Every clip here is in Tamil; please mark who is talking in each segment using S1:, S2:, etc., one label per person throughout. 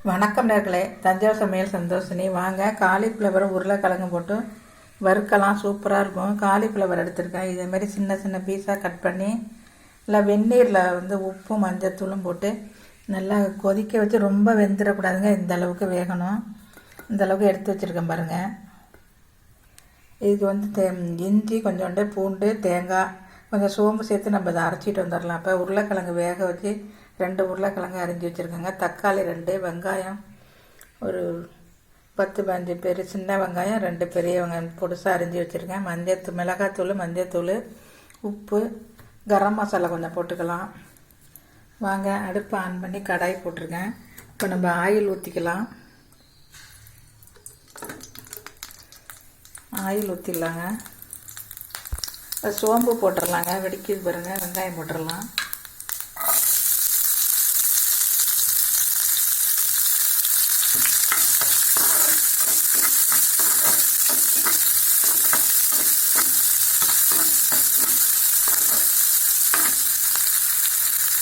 S1: வணக்கம் நேர்களே, தஞ்சாவூர் சமையல் சந்தோஷினி. வாங்க காலிஃப்ளவரும் உருளைக்கிழங்கும் போட்டு வறுக்கலாம். சூப்பராக இருக்கும். காலிஃப்ளவர் எடுத்துருக்கேன். இதேமாரி சின்ன சின்ன பீஸாக கட் பண்ணி நல்லா வெந்நீரில் உப்பும் மஞ்சத்தூளும் போட்டு நல்லா கொதிக்க வச்சு ரொம்ப வெந்துடக்கூடாதுங்க. இந்த அளவுக்கு வேகணும். இந்த அளவுக்கு எடுத்து வச்சுருக்கேன் பாருங்கள். இதுக்கு இஞ்சி கொஞ்சோண்டு, பூண்டு, தேங்காய், கொஞ்சம் சோம்பு சேர்த்து நம்ம இதை அரைச்சிட்டு வந்துடலாம். அப்போ உருளைக்கிழங்கு வேக வச்சு 2 உருளைக்கிழங்கு அரிஞ்சு வச்சுருக்கேங்க. தக்காளி 2, வெங்காயம் ஒரு 10-15 பேர், சின்ன வெங்காயம் 2 பெரிய வெங்காயம் பொடிசாக அரிஞ்சு வச்சுருக்கேன். மிளகாத்தூள், மஞ்சத்தூள், உப்பு, கரம் மசாலா கொஞ்சம் போட்டுக்கலாம். வாங்க அடுப்பு ஆன் பண்ணி கடாய் போட்டிருக்கேன். இப்போ நம்ம ஆயில் ஊற்றிக்கலாம். ஆயில் ஊற்றிடலாங்க. சோம்பு போட்டுடலாங்க. வெடிக்குது பாருங்கள். வெங்காயம் போட்டுடலாம்.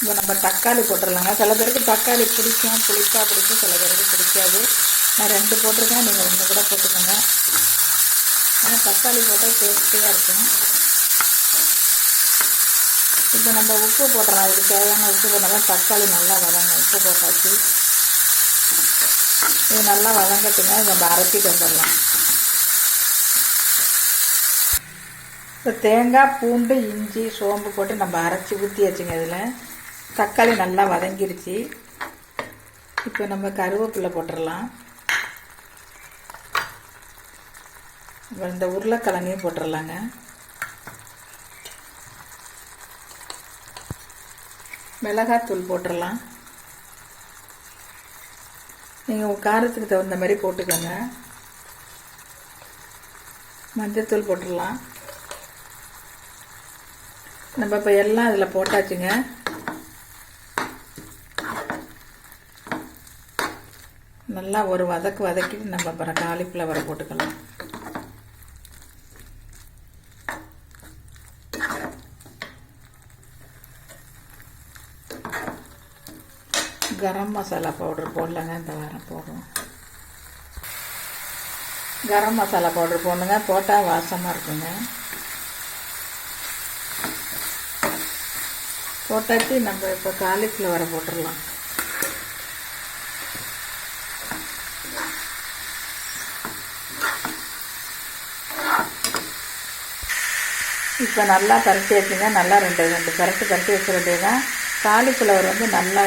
S1: இப்போ நம்ம தக்காளி போட்டுடலாங்க. சில பேருக்கு தக்காளி பிடிக்கும், புளிப்பாக பிடிக்கும், சில பேருக்கு பிடிக்காது. நான் 2 போட்டிருக்கேன், நீங்கள் 1 கூட போட்டுக்கோங்க. ஆனால் தக்காளி போட்டால் டேஸ்டியாக இருக்கும். இப்போ நம்ம உப்பு போட்டுறோம். அதுக்கு தேவையான உப்பு போட்டால் தக்காளி நல்லா வதங்க. உப்பு போட்டாச்சு. இது நல்லா வதங்கட்டுங்க. நம்ம அரைச்சிட்டு வந்துடலாம். இப்போ தேங்காய், பூண்டு, இஞ்சி, சோம்பு போட்டு நம்ம அரைச்சி ஊற்றி வச்சுங்க. இதில் தக்காளி நல்லா வதங்கிருச்சு. இப்போ நம்ம கருவேப்பிலை போட்டுடலாம். இந்த உருளைக்கிழங்கையும் போட்டுடலாங்க. மிளகாத்தூள் போட்டுடலாம். நீங்கள் உங்கள் காரத்துக்கு தகுந்த மாதிரி போட்டுக்கோங்க. மஞ்சத்தூள் போட்டுடலாம். நம்ம இப்போ எல்லாம் அதில் போட்டாச்சுங்க. நல்லா ஒரு வதக்கிட்டு நம்ம அப்புறம் காலிஃப்ளவரை போட்டுக்கலாம். கரம் மசாலா பவுடர் போடலாங்க. இந்த வாரம் போடுறோம். கரம் மசாலா பவுடர் போடணுங்க. போட்டால் வாசமாக இருக்குங்க. போட்டாச்சு. நம்ம இப்போ காலிஃப்ளவரை போட்டுடலாம். இப்போ நல்லா பரட்டி வச்சுங்க. நல்லா 2 பரட்டி வச்சுருந்தே தான் காலிஃப்ளவர் நல்லா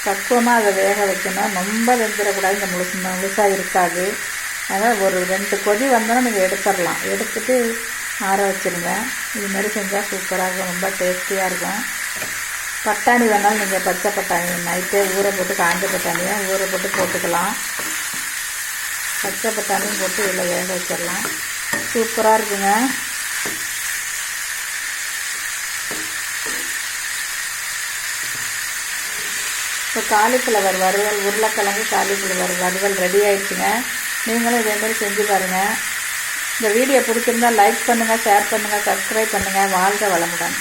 S1: பக்குவமாக அதை வேக வைக்கணும். ரொம்ப வெந்துடக்கூடாது. இந்த முழுசாக இருக்காது. அதான் ஒரு 2 கொதி வந்தோன்னா நீங்கள் எடுத்துடலாம். எடுத்துட்டு ஆற வச்சுருங்க. இதுமாரி செஞ்சால் சூப்பராக இருக்கும். ரொம்ப டேஸ்டியாக இருக்கும். பட்டாணி வேணாலும் நீங்கள் பச்சை பட்டாணி நைட்டே ஊற போட்டு, காஞ்ச பட்டாணியை ஊற போட்டு போட்டுக்கலாம். பச்சை பட்டாணியும் போட்டு இதில் வேக வச்சிடலாம். சூப்பராக இருக்குங்க. இப்போ காலிஃப்ளவர் வறுவல், உருளைக்கிழங்கு காலிஃப்ளவர் வறுவல் ரெடி ஆயிடுச்சுங்க. நீங்களும் இதேமாரி செஞ்சு பாருங்கள். இந்த வீடியோ பிடிச்சிருந்தால் லைக் பண்ணுங்கள், ஷேர் பண்ணுங்கள், சப்ஸ்கிரைப் பண்ணுங்கள். வாழ்க வளமுடன்.